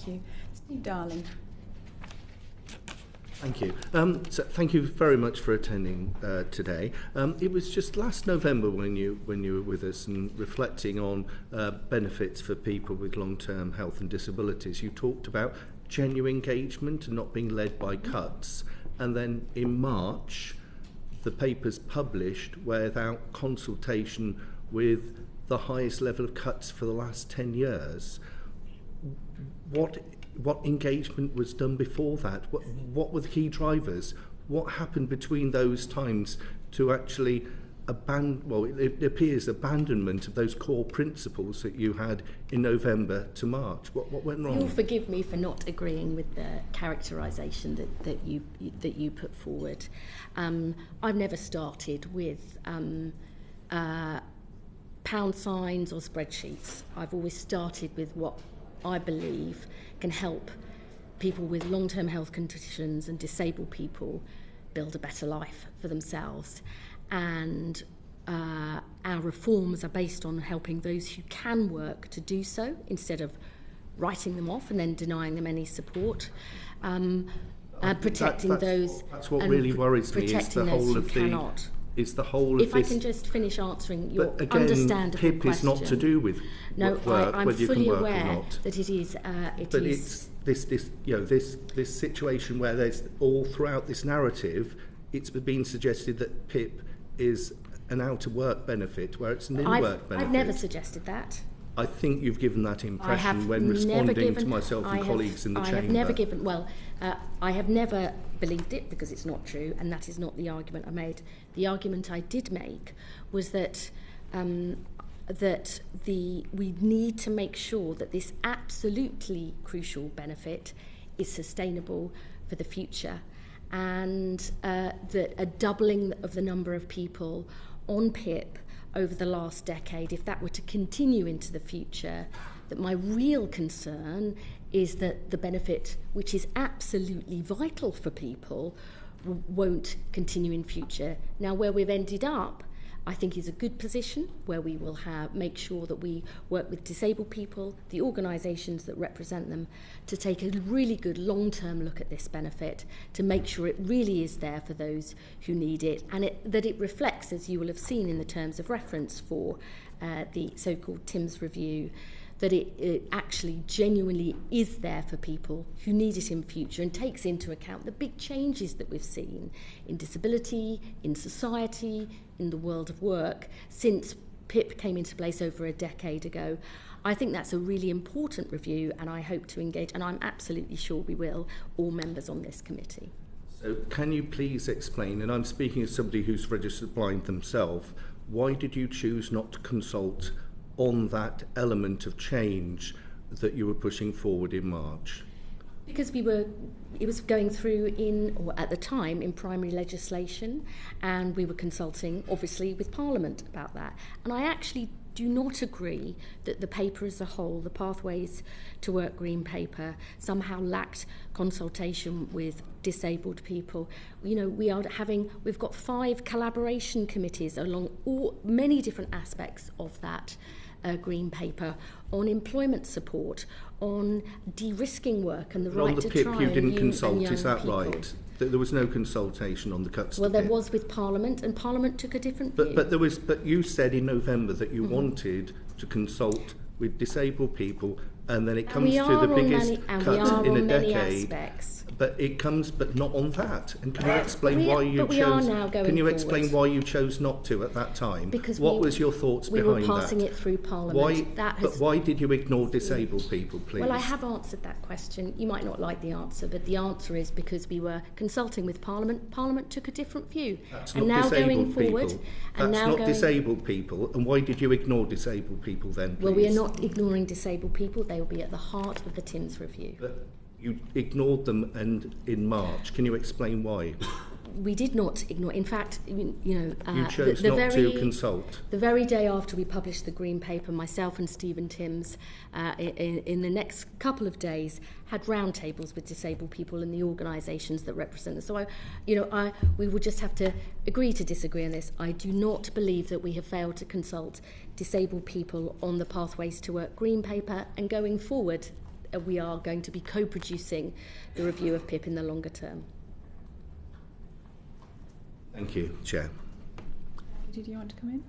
Thank you. Steve Darling. Thank you. So thank you very much for attending today. It was just last November when you were with us and reflecting on benefits for people with long-term health and disabilities. You talked about genuine engagement and not being led by cuts. And then in March, the paper's published without consultation with the highest level of cuts for the last 10 years. What engagement was done before that? What were the key drivers? What happened between those times to actually it appears abandonment of those core principles that you had in November to March? What went wrong? You'll forgive me for not agreeing with the characterisation that you put forward. I've never started with pound signs or spreadsheets. I've always started with what I believe can help people with long-term health conditions and disabled people build a better life for themselves. And our reforms are based on helping those who can work to do so instead of writing them off and then denying them any support. Protecting those. That's what really worries me. Is the whole of cannot. Is the whole if of this. I can just finish answering your but again, understandable PIP question. is not to do with work, I'm whether you fully can work aware or not. that it is. But it's this situation where there's all throughout this narrative, it's been suggested that PIP is an out-of-work benefit, where it's an in-work benefit. I've never suggested that. I think you've given that impression when responding to myself and colleagues in the chamber. I have never believed it because it's not true, and that is not the argument I made. The argument I did make was that we need to make sure that this absolutely crucial benefit is sustainable for the future, and that a doubling of the number of people on PIP over the last decade, if that were to continue into the future, that my real concern is that the benefit, which is absolutely vital for people, won't continue in future. Now, where we've ended up, I think, is a good position where we will make sure that we work with disabled people, the organisations that represent them, to take a really good long-term look at this benefit, to make sure it really is there for those who need it, and that it reflects, as you will have seen in the terms of reference for the so-called Timms review, that it actually genuinely is there for people who need it in future and takes into account the big changes that we've seen in disability, in society, in the world of work since PIP came into place over a decade ago. I think that's a really important review, and I hope to engage, and I'm absolutely sure we will, all members on this committee. So can you please explain, and I'm speaking as somebody who's registered blind themselves, why did you choose not to consult on that element of change that you were pushing forward in March? Because it was going through at the time, in primary legislation, and we were consulting, obviously, with Parliament about that. And I actually do not agree that the paper as a whole, the Pathways to Work Green Paper, somehow lacked consultation with disabled people. You know, we've got 5 collaboration committees along many different aspects of that Green Paper, on employment support, on de-risking work and the right to try and on the PIP you didn't consult, is that people. right? There was no consultation on the cuts Well, to there PIP. was with Parliament, and Parliament took a different view. But you said in November that you wanted to consult with disabled people, and then it comes to the biggest cut in a decade. Aspects. But it comes, but not on that. And can you explain why you chose? We are now going Can you forward. Explain why you chose not to at that time? Because what was your thoughts we behind that? We were passing it through Parliament. But why did you ignore disabled people, please? Well, I have answered that question. You might not like the answer, but the answer is because we were consulting with Parliament. Parliament took a different view. That's and not now disabled going people. forward, and That's now not disabled people. And why did you ignore disabled people then, please? Well, we are not ignoring disabled people. They will be at the heart of the Timms review. But you ignored them, and in March. Can you explain why? We did not ignore. In fact, you chose not to consult. The very day after we published the Green Paper, myself and Stephen Timms, in the next couple of days, had roundtables with disabled people and the organisations that represent them. So, we would just have to agree to disagree on this. I do not believe that we have failed to consult disabled people on the Pathways to Work Green Paper, and going forward, we are going to be co-producing the review of PIP in the longer term. Thank you, Chair. Did you want to come in?